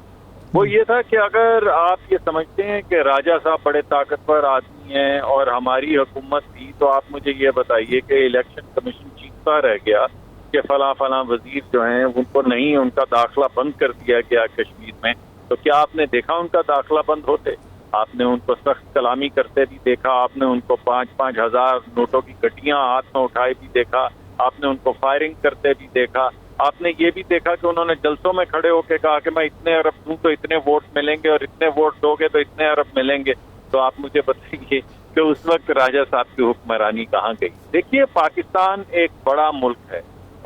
وہ یہ تھا کہ اگر آپ یہ سمجھتے ہیں کہ راجہ صاحب بڑے طاقتور آدمی ہیں اور ہماری حکومت تھی، تو آپ مجھے یہ بتائیے کہ الیکشن کمیشن چیختا رہ گیا کہ فلاں فلاں وزیر جو ہیں ان کو نہیں، ان کا داخلہ بند کر دیا گیا کشمیر میں. تو کیا آپ نے دیکھا ان کا داخلہ بند ہوتے؟ آپ نے ان کو سخت کلامی کرتے بھی دیکھا. آپ نے ان کو 5-5 ہزار نوٹوں کی گٹیاں ہاتھ میں اٹھائے بھی دیکھا. آپ نے ان کو فائرنگ کرتے بھی دیکھا. آپ نے یہ بھی دیکھا کہ انہوں نے جلسوں میں کھڑے ہو کے کہا کہ میں اتنے ارب دوں تو اتنے ووٹ ملیں گے، اور اتنے ووٹ دو گے تو اتنے ارب ملیں گے. تو آپ مجھے بتائیے کہ اس وقت راجہ صاحب کی حکمرانی کہاں گئی؟ دیکھیے، پاکستان ایک بڑا ملک ہے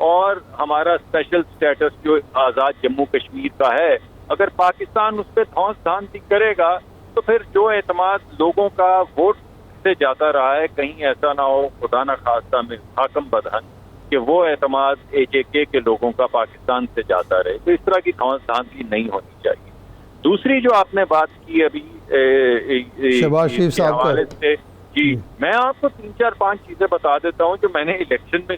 اور ہمارا اسپیشل اسٹیٹس جو آزاد جموں کشمیر کا ہے، اگر پاکستان اس پہ دھونس دھانتی کرے گا تو پھر جو اعتماد لوگوں کا ووٹ سے جاتا رہا ہے، کہیں ایسا نہ ہو خدا نہ خواستہ میں حاکم بدہن کہ وہ اعتماد اے جے کے لوگوں کا پاکستان سے جاتا رہے. تو اس طرح کی دھونس دھانتی نہیں ہونی چاہیے. دوسری جو آپ نے بات کی ابھی شہباز شریف صاحب کا، جی میں آپ کو 3-4-5 چیزیں بتا دیتا ہوں جو میں نے الیکشن میں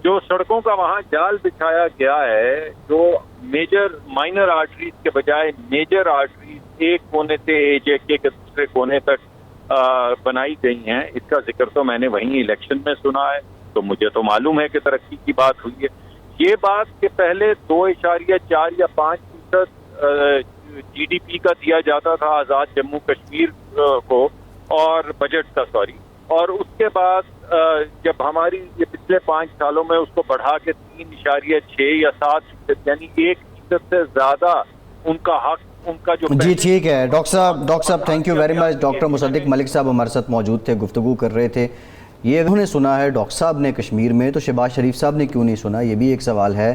جو سڑکوں کا وہاں جال بچھایا گیا ہے، جو مائنر آرٹریز کے بجائے میجر آرٹریز ایک کونے سے اے جے کے دوسرے کونے تک بنائی گئی ہیں، اس کا ذکر تو میں نے وہیں الیکشن میں سنا ہے. تو مجھے تو معلوم ہے کہ ترقی کی بات ہوئی ہے. یہ بات کہ پہلے 2.4 یا 5% جی ڈی پی کا دیا جاتا تھا آزاد جموں کشمیر کو، اور بجٹ کا اور اس کے بعد جب ہماری یہ پچھلے 5 سالوں میں اس کو بڑھا کے 3.6 یا 7%، یعنی 1% سے زیادہ ان کا حق، ان کا جو. جی ٹھیک ہے ڈاکٹر صاحب thank you very much. Doctor مصدق ملک صاحب ہمارے ساتھ موجود تھے، گفتگو کر رہے تھے. یہ انہوں نے سنا ہے ڈاکٹر صاحب نے کشمیر میں، تو شہباز شریف صاحب نے کیوں نہیں سنا؟ یہ بھی ایک سوال ہے.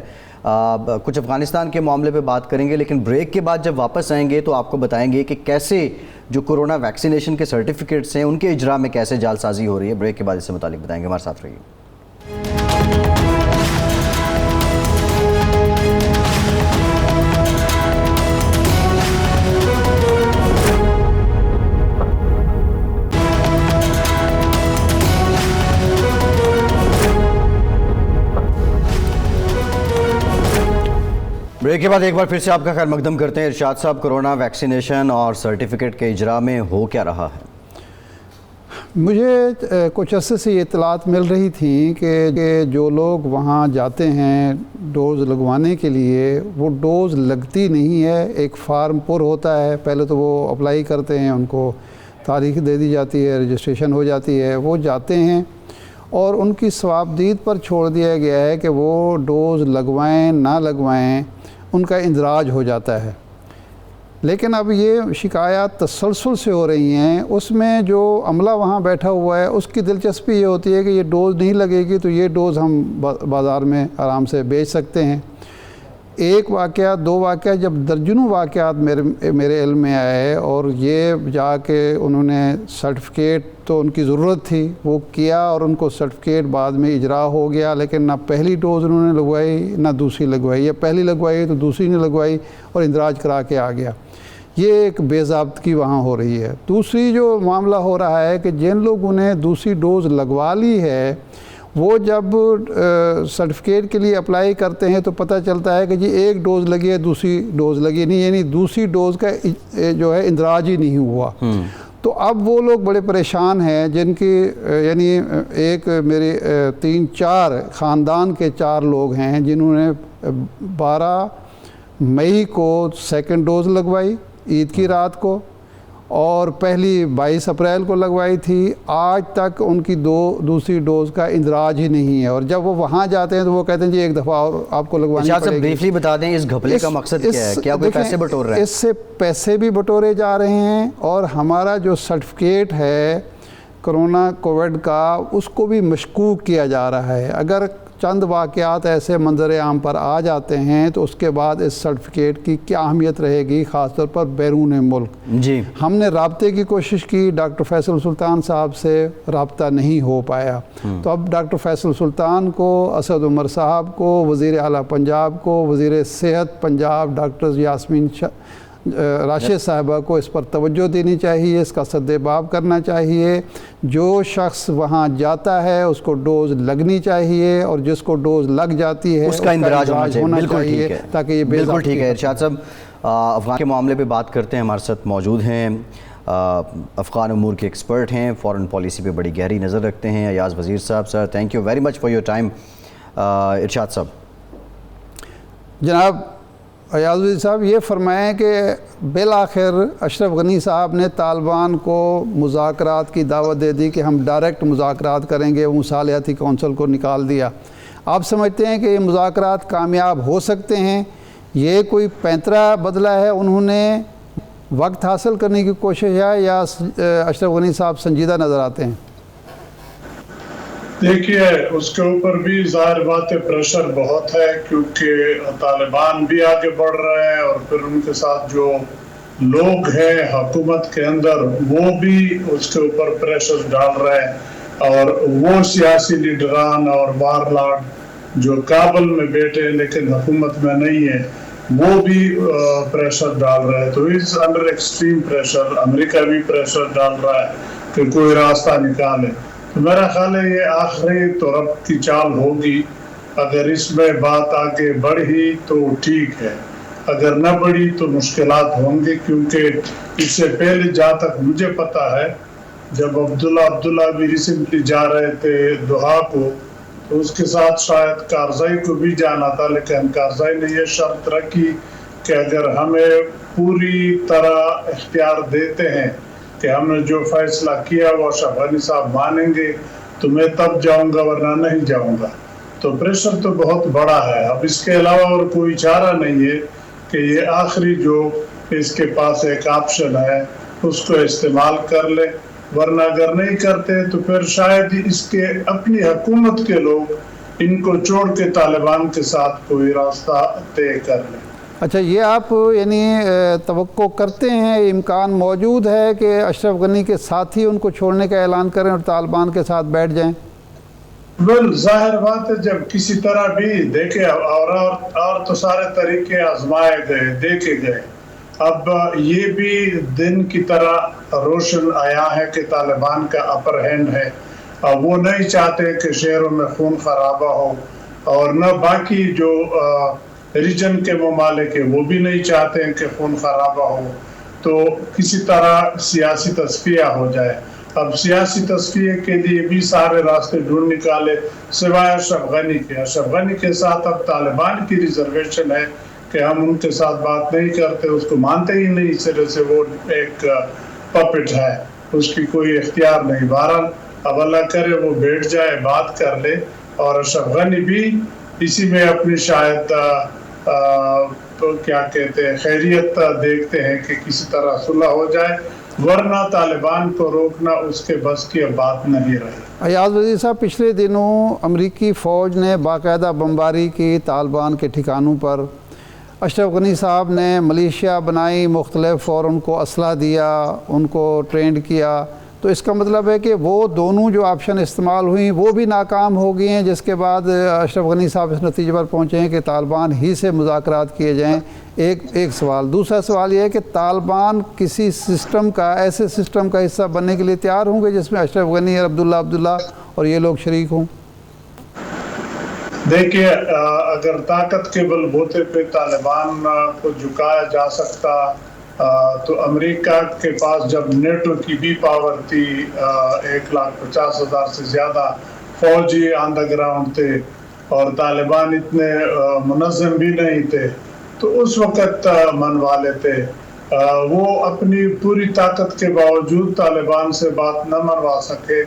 کچھ افغانستان کے معاملے پہ بات کریں گے، لیکن بریک کے بعد جب واپس آئیں گے تو آپ کو بتائیں گے کہ کیسے جو کورونا ویکسینیشن کے سرٹیفکیٹس ہیں ان کے اجرا میں کیسے جعل سازی ہو رہی ہے. بریک کے بعد اس سے متعلق بتائیں گے، ہمارے ساتھ رہیے. بریک کے بعد ایک بار پھر سے آپ کا خیر مقدم کرتے ہیں. ارشاد صاحب، کورونا ویکسینیشن اور سرٹیفکیٹ کے اجرا میں ہو کیا رہا ہے؟ مجھے کچھ عرصے سے یہ اطلاعات مل رہی تھیں کہ جو لوگ وہاں جاتے ہیں ڈوز لگوانے کے لیے، وہ ڈوز لگتی نہیں ہے. ایک فارم پر ہوتا ہے، پہلے تو وہ اپلائی کرتے ہیں، ان کو تاریخ دے دی جاتی ہے، رجسٹریشن ہو جاتی ہے، وہ جاتے ہیں اور ان کی ثوابدید پر چھوڑ دیا گیا ہے کہ وہ ڈوز لگوائیں نہ لگوائیں، ان کا اندراج ہو جاتا ہے. لیکن اب یہ شکایات تسلسل سے ہو رہی ہیں. اس میں جو عملہ وہاں بیٹھا ہوا ہے اس کی دلچسپی یہ ہوتی ہے کہ یہ ڈوز نہیں لگے گی تو یہ ڈوز ہم بازار میں آرام سے بیچ سکتے ہیں. ایک واقعہ دو واقعہ جب درجنوں واقعات میرے علم میں آئے اور یہ جا کے انہوں نے سرٹیفکیٹ تو ان کی ضرورت تھی وہ کیا اور ان کو سرٹیفکیٹ بعد میں اجرا ہو گیا، لیکن نہ پہلی ڈوز انہوں نے لگوائی نہ دوسری لگوائی، یا پہلی لگوائی تو دوسری نے لگوائی اور اندراج کرا کے آ گیا۔ یہ ایک بے ضابطگی وہاں ہو رہی ہے۔ دوسری جو معاملہ ہو رہا ہے کہ جن لوگوں نے دوسری ڈوز لگوا لی ہے وہ جب سرٹیفکیٹ کے لیے اپلائی کرتے ہیں تو پتہ چلتا ہے کہ جی ایک ڈوز لگی ہے دوسری ڈوز لگی نہیں، یعنی دوسری ڈوز کا جو ہے اندراج ہی نہیں ہوا۔ تو اب وہ لوگ بڑے پریشان ہیں جن کی یعنی ایک میری 3-4 خاندان کے 4 لوگ ہیں جنہوں نے 12 مئی کو سیکنڈ ڈوز لگوائی عید کی رات کو، اور پہلی 22 اپریل کو لگوائی تھی۔ آج تک ان کی دوسری ڈوز کا اندراج ہی نہیں ہے، اور جب وہ وہاں جاتے ہیں تو وہ کہتے ہیں جی ایک دفعہ اور آپ کو لگوانی پڑے گی۔ بریفلی بتا دیں اس گھپلے کا مقصد کیا ہے؟ کیا کوئی پیسے بٹور رہے ہیں؟ اس سے پیسے بھی بٹورے جا رہے ہیں، اور ہمارا جو سرٹیفکیٹ ہے کرونا کووڈ کا اس کو بھی مشکوک کیا جا رہا ہے۔ اگر چند واقعات ایسے منظر عام پر آ جاتے ہیں تو اس کے بعد اس سرٹیفکیٹ کی کیا اہمیت رہے گی، خاص طور پر بیرون ملک۔ جی ہم نے رابطے کی کوشش کی، ڈاکٹر فیصل سلطان صاحب سے رابطہ نہیں ہو پایا، تو اب ڈاکٹر فیصل سلطان کو، اسد عمر صاحب کو، وزیر اعلیٰ پنجاب کو، وزیر صحت پنجاب ڈاکٹر یاسمین راشد صاحبہ کو اس پر توجہ دینی چاہیے، اس کا سدباب کرنا چاہیے۔ جو شخص وہاں جاتا ہے اس کو ڈوز لگنی چاہیے، اور جس کو ڈوز لگ جاتی ہے اس کا اندراج ہونا چاہیے تاکہ یہ بالکل ٹھیک ہے۔ ارشاد صاحب افغان کے معاملے پہ بات کرتے ہیں، ہمارے ساتھ موجود ہیں افغان امور کے ایکسپرٹ ہیں، فارن پالیسی پہ بڑی گہری نظر رکھتے ہیں، ایاز وزیر صاحب۔ Sir thank you very much for your time. Irshad صاحب جناب ایاز وزیر صاحب یہ فرمائیں کہ بالآخر اشرف غنی صاحب نے طالبان کو مذاکرات کی دعوت دے دی کہ ہم ڈائریکٹ مذاکرات کریں گے، وہ مصالحتی کونسل کو نکال دیا۔ آپ سمجھتے ہیں کہ یہ مذاکرات کامیاب ہو سکتے ہیں؟ یہ کوئی پینترا بدلا ہے، انہوں نے وقت حاصل کرنے کی کوشش ہے، یا اشرف غنی صاحب سنجیدہ نظر آتے ہیں؟ دیکھیے اس کے اوپر بھی ظاہر بات ہے پریشر بہت ہے، کیونکہ طالبان بھی آگے بڑھ رہے ہیں، اور پھر ان کے ساتھ جو لوگ ہیں حکومت کے اندر وہ بھی اس کے اوپر پریشر ڈال رہے ہیں، اور وہ سیاسی لیڈران اور وارلاڈ جو کابل میں بیٹھے لیکن حکومت میں نہیں ہے وہ بھی پریشر ڈال رہے ہیں۔ تو اس انڈر ایکسٹریم پریشر امریکہ بھی پریشر ڈال رہا ہے کہ کوئی راستہ نکالے۔ تو میرا خیال ہے یہ آخری طرف کی چال ہوگی، اگر اس میں بات آگے بڑھی تو ٹھیک ہے، اگر نہ بڑھی تو مشکلات ہوں گی، کیونکہ اس سے پہلے جہاں تک مجھے پتا ہے جب عبداللہ بھی ریسنٹلی جا رہے تھے دوحہ کو تو اس کے ساتھ شاید کارزائی کو بھی جانا تھا، لیکن کارزائی نے یہ شرط رکھی کہ اگر ہمیں پوری طرح اختیار دیتے ہیں کہ ہم نے جو فیصلہ کیا وہ اشرف غنی صاحب مانیں گے تو میں تب جاؤں گا ورنہ نہیں جاؤں گا۔ تو پریشر تو بہت بڑا ہے، اب اس کے علاوہ اور کوئی چارہ نہیں ہے کہ یہ آخری جو اس کے پاس ایک آپشن ہے اس کو استعمال کر لے، ورنہ اگر نہیں کرتے تو پھر شاید اس کے اپنی حکومت کے لوگ ان کو چھوڑ کے طالبان کے ساتھ کوئی راستہ طے کر لیں۔ اچھا، یہ آپ یعنی توقع کرتے ہیں، امکان موجود ہے کہ اشرف غنی کے ساتھی ان کو چھوڑنے کا اعلان کریں اور طالبان کے ساتھ بیٹھ جائیں؟ ظاہر بات ہے جب کسی طرح بھی دیکھے اور تو سارے طریقے آزمائے گئے دیکھے گئے، اب یہ بھی دن کی طرح روشن آیا ہے کہ طالبان کا اپر ہینڈ ہے، اور وہ نہیں چاہتے کہ شہروں میں خون خرابہ ہو، اور نہ باقی جو ریجن کے ممالک ہیں وہ بھی نہیں چاہتے ہیں کہ خون خرابہ ہو، تو کسی طرح سیاسی تصفیہ ہو جائے۔ اب سیاسی تصفیہ کے لیے بھی سارے راستے ڈھونڈ نکالے سوائے اشرف غنی کے۔ اشرف غنی کے ساتھ اب طالبان کی ریزرویشن ہے کہ ہم ان کے ساتھ بات نہیں کرتے، اس کو مانتے ہی نہیں، اس طرح سے وہ ایک پپٹ ہے، اس کی کوئی اختیار نہیں۔ بہرحال اب اللہ کرے وہ بیٹھ جائے، بات کر لے، اور اشرف غنی بھی اسی میں اپنی شاید تو کیا کہتے ہیں خیریت دیکھتے ہیں کہ کسی طرح صلح ہو جائے، ورنہ طالبان کو روکنا اس کے بس کی اب بات نہیں رہی۔ ایاز وزیر صاحب، پچھلے دنوں امریکی فوج نے باقاعدہ بمباری کی طالبان کے ٹھکانوں پر، اشرف غنی صاحب نے ملیشیا بنائی مختلف اور ان کو اسلحہ دیا، ان کو ٹرینڈ کیا، تو اس کا مطلب ہے کہ وہ دونوں جو آپشن استعمال ہوئیں وہ بھی ناکام ہو گئی ہیں، جس کے بعد اشرف غنی صاحب اس نتیجے پر پہنچے ہیں کہ طالبان ہی سے مذاکرات کیے جائیں۔ ایک سوال۔ دوسرا سوال یہ ہے کہ طالبان کسی سسٹم کا، ایسے سسٹم کا حصہ بننے کے لیے تیار ہوں گے جس میں اشرف غنی اور عبداللہ اور یہ لوگ شریک ہوں؟ دیکھیے، اگر طاقت کے بل بوتے پہ طالبان کو جھکایا جا سکتا تو امریکہ کے پاس جب نیٹو کی بھی پاور تھی، 1,50,000 سے زیادہ فوجی آن دا گراؤنڈ تھے اور طالبان اتنے منظم بھی نہیں تھے، تو اس وقت منوا لیتے۔ وہ اپنی پوری طاقت کے باوجود طالبان سے بات نہ منوا سکے،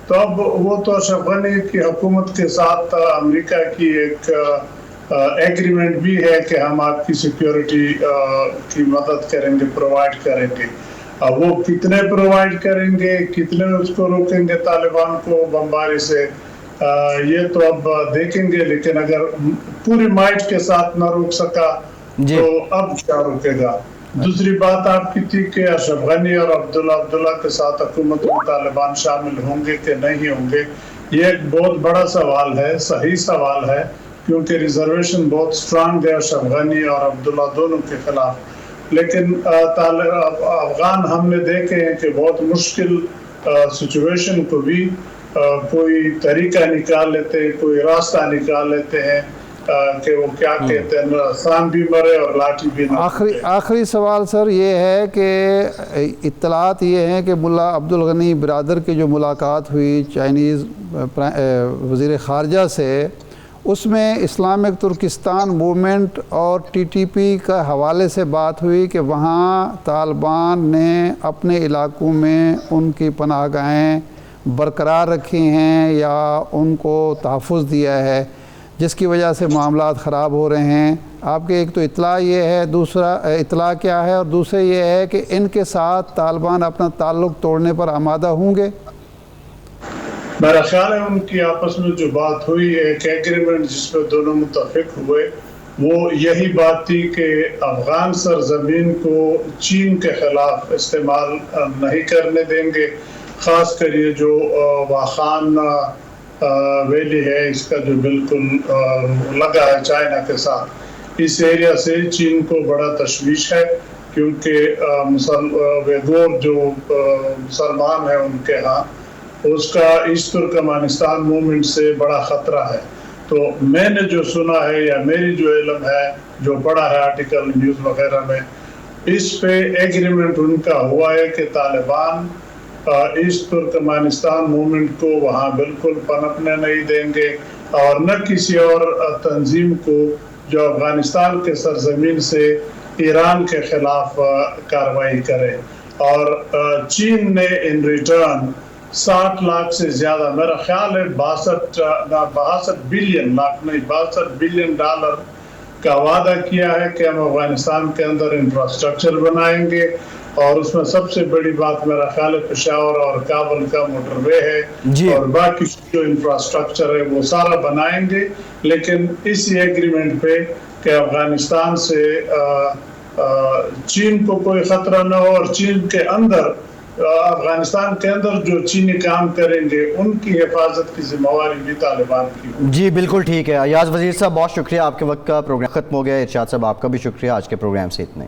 تو اب وہ تو اشرف غنی کی حکومت کے ساتھ امریکہ کی ایک ایگریمنٹ بھی ہے کہ ہم آپ کی سیکیورٹی کی مدد کریں گے، پرووائڈ کریں گے۔ اب وہ کتنے پرووائڈ کریں گے، کتنے اس کو روکیں گے طالبان کو بمباری سے، یہ تو اب دیکھیں گے، لیکن اگر پوری مائٹ کے ساتھ نہ روک سکا تو اب کیا روکے گا؟ دوسری بات آپ کی تھی کہ اشرف غنی اور عبداللہ کے ساتھ حکومت میں طالبان شامل ہوں گے کہ نہیں ہوں گے، یہ ایک بہت بڑا سوال ہے، صحیح سوال ہے، کیونکہ ریزرویشن بہت سٹرانگ ہے اشرف غنی اور عبداللہ دونوں کے خلاف۔ لیکن افغان ہم نے دیکھے ہیں کہ بہت مشکل سچویشن کو بھی کوئی طریقہ نکال لیتے ہیں، کوئی راستہ نکال لیتے ہیں کہ وہ کیا کہتے ہیں، سان بھی مرے اور لاٹھی بھی نہ۔ آخری سوال سر یہ ہے کہ اطلاعات یہ ہیں کہ ملا عبدالغنی برادر کی جو ملاقات ہوئی چائنیز وزیر خارجہ سے، اس میں اسلامک ترکستان موومنٹ اور ٹی ٹی پی کا حوالے سے بات ہوئی کہ وہاں طالبان نے اپنے علاقوں میں ان کی پناہ گاہیں برقرار رکھی ہیں یا ان کو تحفظ دیا ہے، جس کی وجہ سے معاملات خراب ہو رہے ہیں۔ آپ کے ایک تو اطلاع یہ ہے، دوسرا اطلاع کیا ہے، اور دوسرے یہ ہے کہ ان کے ساتھ طالبان اپنا تعلق توڑنے پر آمادہ ہوں گے؟ میرا خیال ہے ان کی آپس میں جو بات ہوئی، ایک ایگریمنٹ جس پہ دونوں متفق ہوئے، وہ یہی بات تھی کہ افغان سرزمین کو چین کے خلاف استعمال نہیں کرنے دیں گے، خاص کر یہ جو واخان ویلی ہے، اس کا جو بالکل لگا ہے چائنا کے ساتھ، اس ایریا سے چین کو بڑا تشویش ہے، کیونکہ ویگور جو مسلمان ہیں ان کے ہاں اس کا ایسٹ ترکمانستان موومنٹ سے بڑا خطرہ ہے۔ تو میں نے جو سنا ہے یا میری جو علم ہے، جو پڑھا ہے آرٹیکل نیوز وغیرہ میں، اس پہ ایگریمنٹ ان کا ہوا ہے کہ طالبان ایسٹ ترکمانستان موومنٹ کو وہاں بالکل پنپنے نہیں دیں گے اور نہ کسی اور تنظیم کو جو افغانستان کے سرزمین سے ایران کے خلاف کارروائی کرے۔ اور چین نے ان ریٹرن 60 لاکھ سے زیادہ، میرا خیال ہے 62 بلین ڈالر کا وعدہ کیا ہے کہ ہم افغانستان کے اندر انفراسٹرکچر بنائیں گے، اور اس میں سب سے بڑی بات میرا خیال ہے پشاور اور کابل کا موٹر وے ہے، اور باقی جو انفراسٹرکچر ہے وہ سارا بنائیں گے، لیکن اسی ایگریمنٹ پہ کہ افغانستان سے چین کو کوئی خطرہ نہ ہو، اور چین کے اندر افغانستان کے اندر جو چینی کام کریں گے ان کی حفاظت کی ذمہ داری بھی طالبان کی ہوگی۔ جی بالکل ٹھیک ہے۔ ایاز وزیر صاحب بہت شکریہ، آپ کے وقت کا پروگرام ختم ہو گیا۔ ارشاد صاحب آپ کا بھی شکریہ، آج کے پروگرام سے اتنے۔